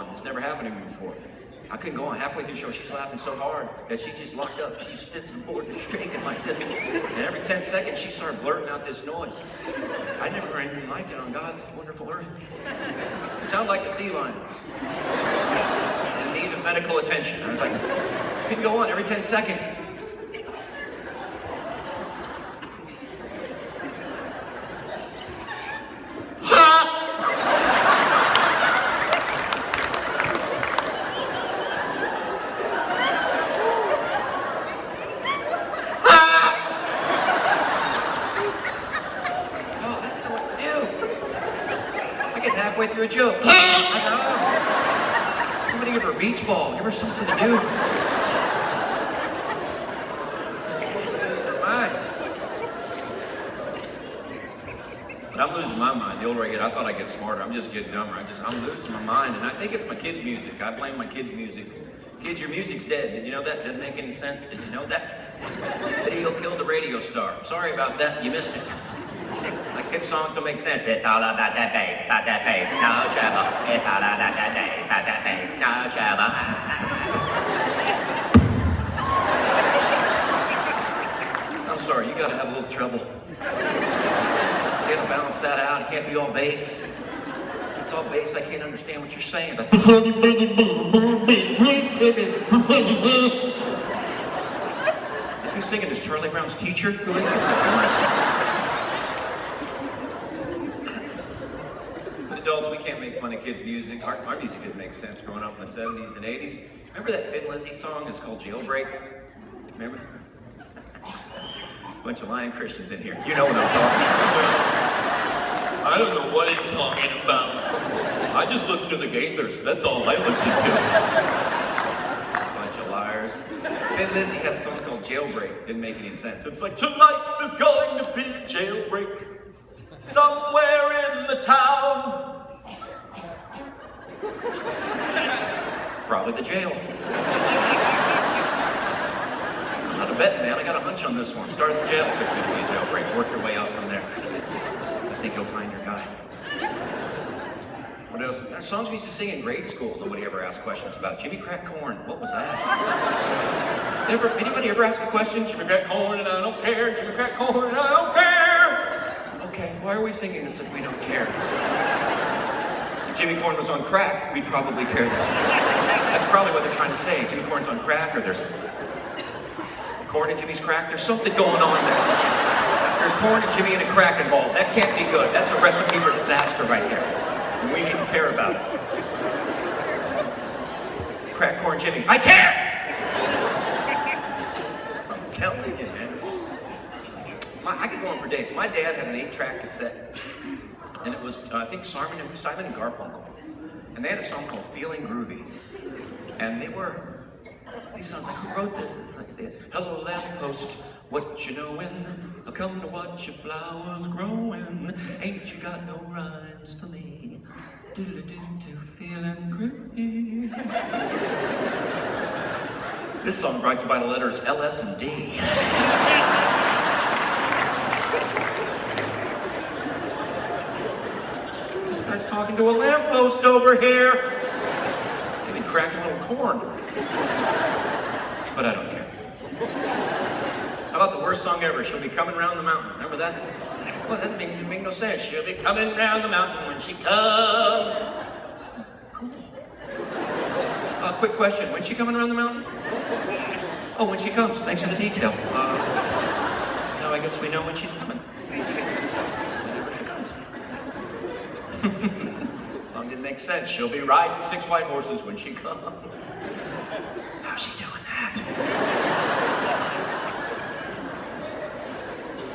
on. It's never happened to me before. I couldn't go on. Halfway through the show, she's laughing so hard that she just locked up. She's stiff to the board and shaking like this. And every 10 seconds, she started blurting out this noise. I never heard anything like it on God's wonderful earth. It sounded like a sea lion in need of medical attention. I was like, I couldn't go on every 10 seconds. Halfway through a joke. I know. Somebody give her a beach ball. Give her something to do. But I'm losing my mind. The older I get, I thought I'd get smarter. I'm just getting dumber. I'm losing my mind. And I think it's my kids' music. I blame my kids' music. Kids, your music's dead. Did you know that? Doesn't make any sense. Did you know that? Video killed the radio star. Sorry about that. You missed it. Like kids' songs don't make sense. It's all about that bass, no trouble. It's all about that bass, no trouble. I'm sorry, you gotta have a little trouble. You gotta balance that out. It can't be all bass. If it's all bass, I can't understand what you're saying. But who's singing this? Charlie Brown's Teacher? Who is this? Adults, we can't make fun of kids' music. Our music didn't make sense growing up in the 70s and 80s. Remember that Thin Lizzy song? It's called Jailbreak. Remember? Bunch of lying Christians in here. You know what I'm talking about. I don't know what you're talking about. I just listen to the Gaithers. That's all I listen to. Bunch of liars. Thin Lizzy had a song called Jailbreak. Didn't make any sense. It's like, tonight there's going to be a jailbreak somewhere in the town. Probably the jail. I'm not a betting man. I got a hunch on this one. Start at the jail, there's going to be a jailbreak. Work your way out from there. I think you'll find your guy. What else? Songs we used to sing in grade school. Nobody ever asked questions about. Jimmy Crack Corn. What was that? Anybody ever ask a question? Jimmy Crack Corn and I don't care. Jimmy Crack Corn and I don't care. Okay, why are we singing this if we don't care? If Jimmy Corn was on crack, we'd probably care that. That's probably what they're trying to say. Jimmy Corn's on crack, or there's corn and Jimmy's crack. There's something going on there. There's corn and Jimmy and a crack involved. That can't be good. That's a recipe for disaster right here. And we need to care about it. Crack corn Jimmy. I care! I'm telling you, man. I could go on for days. My dad had an 8-track cassette, and it was, I think, Simon and Garfunkel. And they had a song called Feeling Groovy. And these songs, like, who wrote this? It's like, hello, lamppost, what you knowin'? I've come to watch your flowers growin'. Ain't you got no rhymes for me? Do-do-do-do, feeling groovy. This song writes by the letters L, S, and D. This guy's talking to a lamppost over here. Maybe cracking a little corn. But I don't care. How about the worst song ever? She'll be coming round the mountain. Remember that? Well, that didn't make no sense. She'll be coming round the mountain when she comes. Cool. Quick question. When's she coming around the mountain? Oh, when she comes. Thanks for the detail. Now I guess we know when she's coming. Whenever she comes. Song didn't make sense. She'll be riding 6 white horses when she comes. How's she doing that?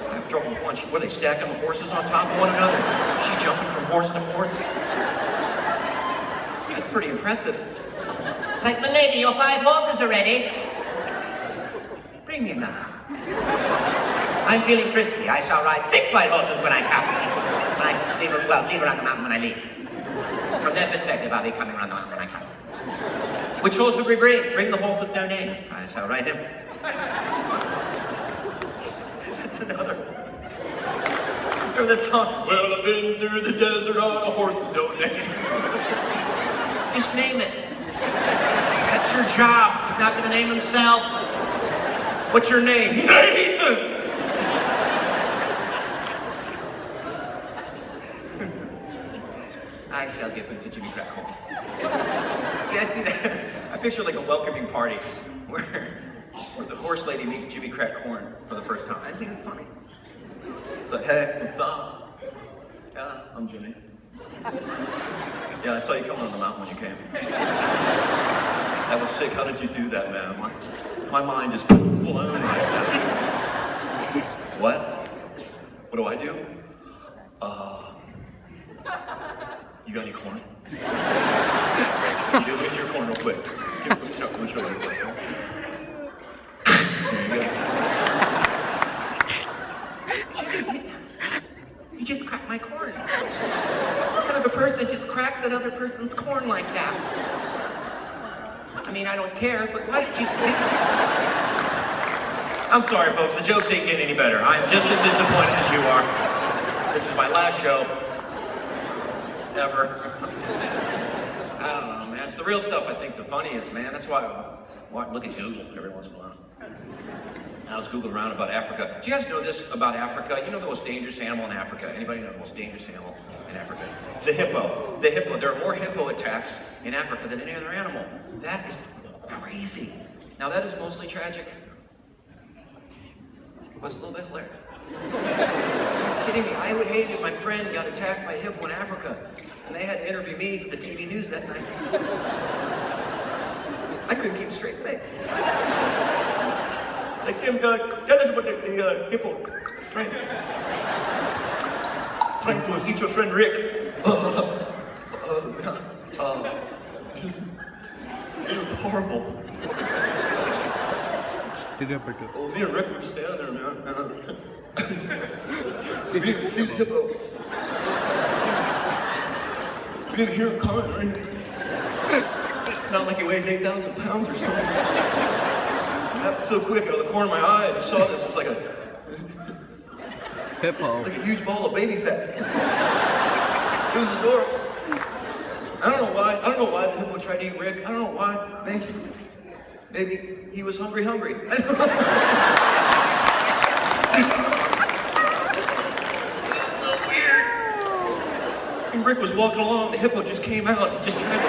I have trouble with one. Were they stacking the horses on top of one another? Is she jumping from horse to horse? That's pretty impressive. It's like, my lady, your 5 horses are ready. Bring me another. I'm feeling frisky. I shall ride 6 white horses when I come. When I leave around the mountain when I leave. From their perspective, I'll be coming around the mountain when I come. Which horse would we bring? Bring the horse with no name. I shall ride him. That's another. Remember that song? Well, I've been through the desert on a horse with no name. Just name it. That's your job. He's not gonna name himself. What's your name? Nathan! I shall give him to Jimmy Crack Corn. See, I see that. I picture like a welcoming party where the horse lady meets Jimmy Crack Corn for the first time. I think it's funny. It's like, hey, what's up? Yeah, I'm Jimmy. Yeah, I saw you coming on the mountain when you came. That was sick. How did you do that, man? My mind is blown right now. What? What do I do? You got any corn? You do? Let me see your corn real quick. Let me show you real quick. There you go. Jimmy, you just cracked my corn. What kind of a person just cracks another person's corn like that? I mean, I don't care, but why did you do that? I'm sorry, folks. The jokes ain't getting any better. I'm just as disappointed as you are. This is my last show. Ever. I don't know, man. It's the real stuff I think the funniest, man. That's why I look at Google every once in a while. I was Googling around about Africa. Do you guys know this about Africa? You know the most dangerous animal in Africa? Anybody know the most dangerous animal in Africa? The hippo. The hippo. There are more hippo attacks in Africa than any other animal. That is crazy. Now that is mostly tragic. But it's a little bit hilarious. Are you kidding me? I would hate if my friend got attacked by a hippo in Africa and they had to interview me for the TV news that night. I couldn't keep a straight face. Like, Tim, tell us about the hippo trying to eat your friend Rick. It was horrible. Oh, me and Rick were standing there, man. We didn't see the hippo. We didn't hear him coming, right? It's not like he weighs 8,000 pounds or something. It happened so quick, out of the corner of my eye, I just saw this. It was like a hippo. like a huge ball of baby fat. It was adorable. I don't know why the hippo tried to eat Rick. I don't know why. Maybe he was hungry. It's so weird. And Rick was walking along, the hippo just came out and just tried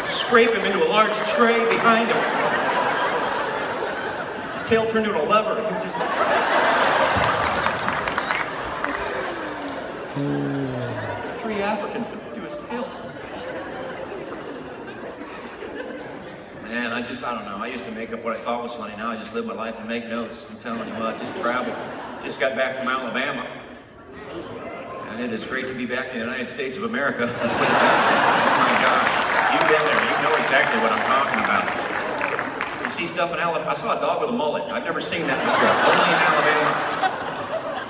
to scrape him into a large tray behind him. His tail turned into a lever. He was just three Africans to do his tail. Man, I don't know. I used to make up what I thought was funny. Now I just live my life and make notes. I'm telling you what, just travel. Just got back from Alabama. And it is great to be back in the United States of America. Let's put it that way. Oh my gosh. You've been there. You know exactly what I'm talking about. You see stuff in Alabama. I saw a dog with a mullet. I've never seen that before. Only in Alabama.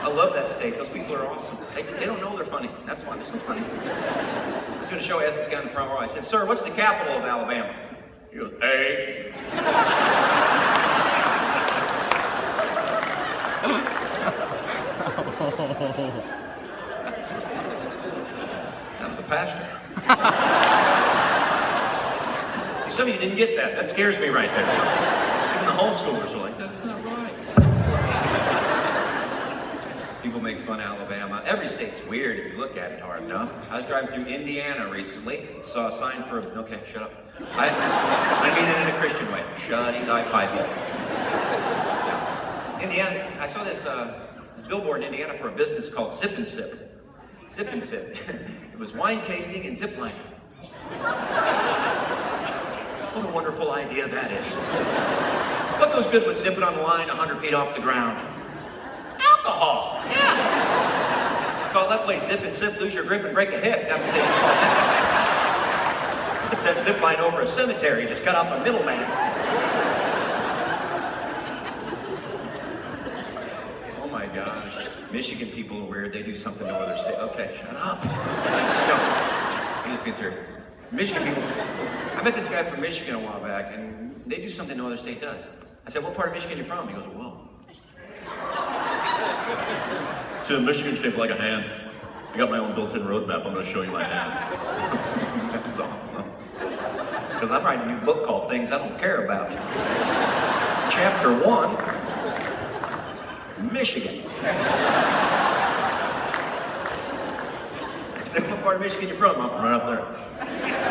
I love that state. Those people are awesome. They don't know they're funny. That's why they're so funny. I was going to show you, I asked this guy in the front row. I said, "Sir, what's the capital of Alabama?" He goes, "A." That was the pastor. See, some of you didn't get that. That scares me right there. Even the homeschoolers are like, "That's not right." People make fun of Alabama. Every state's weird if you look at it hard enough. I was driving through Indiana recently, saw a sign for, okay, shut up. I mean it in a Christian way. Shutty thy Bible. Yeah. Indiana, I saw this billboard in Indiana for a business called Sip and Sip. Sip and Sip. It was wine tasting and zip lining. What a wonderful idea that is. What goes good with zipping on the line 100 feet off the ground? Alcohol. Yeah. They call that place Zip and Sip, lose your grip and break a hip. That's what they should call that. Put that zip line over a cemetery, just cut out the middleman. Oh my gosh. Michigan people are weird. They do something no other state. Okay, shut up. No, I'm just being serious. Michigan people, I met this guy from Michigan a while back, and they do something no other state does. I said, "What part of Michigan are you from?" He goes, "Whoa." To Michigan shaped like a hand. I got my own built-in roadmap. I'm going to show you my hand. That's awesome. Because I'm writing a new book called Things I Don't Care About. Chapter 1, Michigan. So what part of Michigan you from? I'm from right up there.